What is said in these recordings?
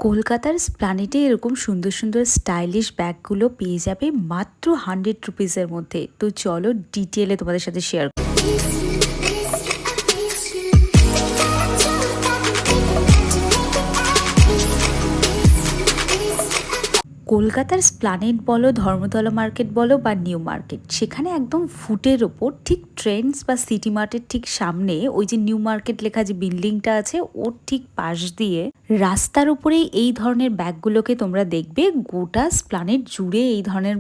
কলকাতার স্প্লানেটে এরকম সুন্দর সুন্দর স্টাইলিশ ব্যাগগুলো পেয়ে যাবে মাত্র 100 রুপিসের মধ্যে। তো চলো ডিটেলে তোমাদের সাথে শেয়ার। কলকাতার স্প্লানেট বলো, ধর্মতলা মার্কেট বলো বা নিউ মার্কেট, সেখানে একদম ফুটের ওপর ঠিক ট্রেন্ডস বা সিটি মার্টের ঠিক সামনে ওই যে নিউ মার্কেট লেখা যে বিল্ডিংটা আছে ওর ঠিক পাশ দিয়ে রাস্তার উপরেই এই ধরনের ব্যাগগুলোকে তোমরা দেখবে। গোটা স্প্লানেট জুড়ে এই ধরনের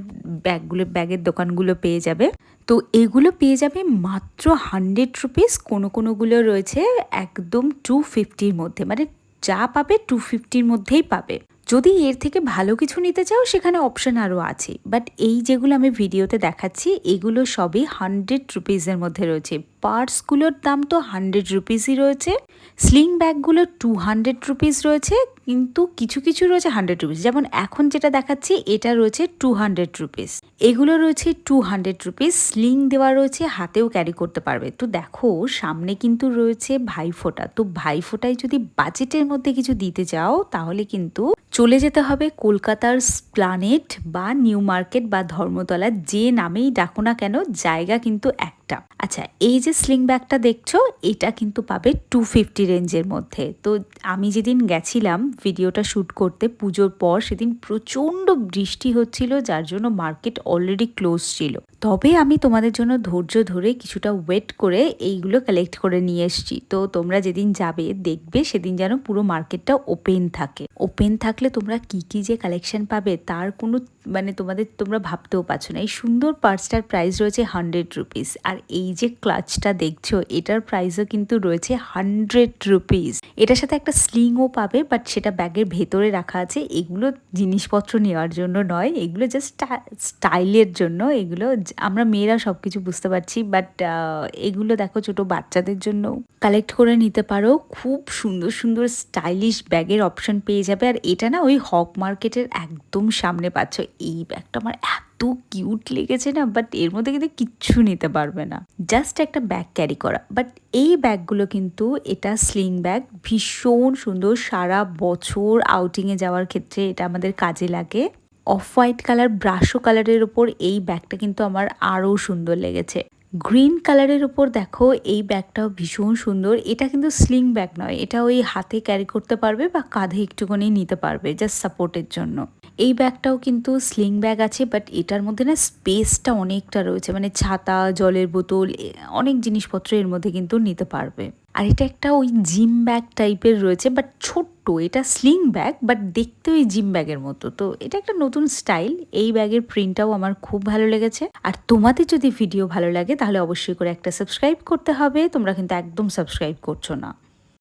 ব্যাগের দোকানগুলো পেয়ে যাবে। তো এগুলো পেয়ে যাবে মাত্র 100 রুপিস। কোনোগুলো রয়েছে একদম 250-র মধ্যে, মানে যা পাবে 250-র মধ্যেই পাবে। যদি এর থেকে ভালো কিছু নিতে চাও সেখানে অপশন আরও আছে, বাট এই যেগুলো আমি ভিডিওতে দেখাচ্ছি এগুলো সবই 100 রুপিসের মধ্যে রয়েছে। পার্সগুলোর দাম তো 100 রুপিসই রয়েছে, স্লিং ব্যাগগুলো 200 রুপিস রয়েছে, কিন্তু কিছু কিছু রয়েছে 100 রুপিস। যেমন এখন যেটা দেখাচ্ছি এটা রয়েছে 200 রুপিস, এগুলো রয়েছে 200 রুপিস। স্লিং দেওয়া রয়েছে, হাতেও ক্যারি করতে পারবে। তো দেখো সামনে কিন্তু রয়েছে ভাইফোঁটা, তো ভাইফোঁটায় যদি বাজেটের মধ্যে কিছু দিতে চাও তাহলে কিন্তু চলে যেতে হবে কলকাতার স্প্লানেট বা নিউ মার্কেট বা ধর্মতলা, যে নামেই ডাকো না কেন জায়গা কিন্তু একটা। আচ্ছা, এই যে স্লিং ব্যাগটা দেখছো এটা কিন্তু পাবে 250 রেঞ্জের মধ্যে। তো আমি যেদিন গেছিলাম ভিডিওটা শ্যুট করতে পুজোর পর, সেদিন প্রচণ্ড বৃষ্টি হচ্ছিল, যার জন্য মার্কেট অলরেডি ক্লোজ ছিল। তবে আমি তোমাদের জন্য ধৈর্য ধরে কিছুটা ওয়েট করে এইগুলো কালেক্ট করে নিয়ে এসেছি। তো তোমরা যেদিন যাবে দেখবে সেদিন যেন পুরো মার্কেটটা ওপেন থাকে। ওপেন থাকলে তোমরা কি যে কালেকশন পাবে তার কোনো তোমরা ভাবতেও পারছো না। এই সুন্দর পার্সটার প্রাইস রয়েছে 100 রুপিস, আর এই যে ক্লাচটা দেখছো এটার প্রাইসও কিন্তু রয়েছে 100 রুপিস। এটার সাথে একটা স্লিংও পাবে, বাট সেটা ব্যাগের ভেতরে রাখা আছে। এগুলো জিনিসপত্র নেওয়ার জন্য নয়, এগুলো জাস্ট স্টাইলের জন্য। এগুলো আমরা মেয়েরা সব কিছু বুঝতে পারছি, বাট এগুলো দেখো ছোট বাচ্চাদের জন্য কালেক্ট করে নিতে পারো। খুব সুন্দর সুন্দর স্টাইলিশ ব্যাগের অপশন পেয়ে যাবে। আর এটা না ওই হক মার্কেটের একদম সামনে পাচ্ছ। এই ব্যাগটা আমার এত কিউট লেগেছে না, বাট এর মধ্যে কিন্তু কিচ্ছু নিতে পারবে না, জাস্ট একটা ব্যাগ ক্যারি করা। বাট এই ব্যাগগুলো কিন্তু, এটা স্লিং ব্যাগ, ভীষণ সুন্দর। সারা বছর আউটিংয়ে যাওয়ার ক্ষেত্রে এটা আমাদের কাজে লাগে। অফ হোয়াইট কালার ব্রাশো কালারের ওপর এই ব্যাগটা কিন্তু আমার আরও সুন্দর লেগেছে। গ্রিন কালারের উপর দেখো এই ব্যাগটাও ভীষণ সুন্দর। এটা কিন্তু স্লিং ব্যাগ নয়, এটা ওই হাতে ক্যারি করতে পারবে বা কাঁধে একটুখানি নিতে পারবে জাস্ট সাপোর্টের জন্য। এই ব্যাগটাও কিন্তু স্লিং ব্যাগ আছে, বাট এটার মধ্যে না স্পেসটা অনেকটা রয়েছে, মানে ছাতা, জলের বোতল, অনেক জিনিসপত্র এর মধ্যে কিন্তু নিতে পারবে। আর এটা একটা ওই জিম ব্যাগ টাইপের রয়েছে, বাট ছোট্ট। এটা স্লিং ব্যাগ বাট দেখতে ওই জিম ব্যাগের মতো। তো এটা একটা নতুন স্টাইল। এই ব্যাগের প্রিন্টটাও আমার খুব ভালো লেগেছে। আর তোমাদের যদি ভিডিও ভালো লাগে তাহলে অবশ্যই করে একটা সাবস্ক্রাইব করতে হবে, তোমরা কিন্তু একদম সাবস্ক্রাইব করছো না।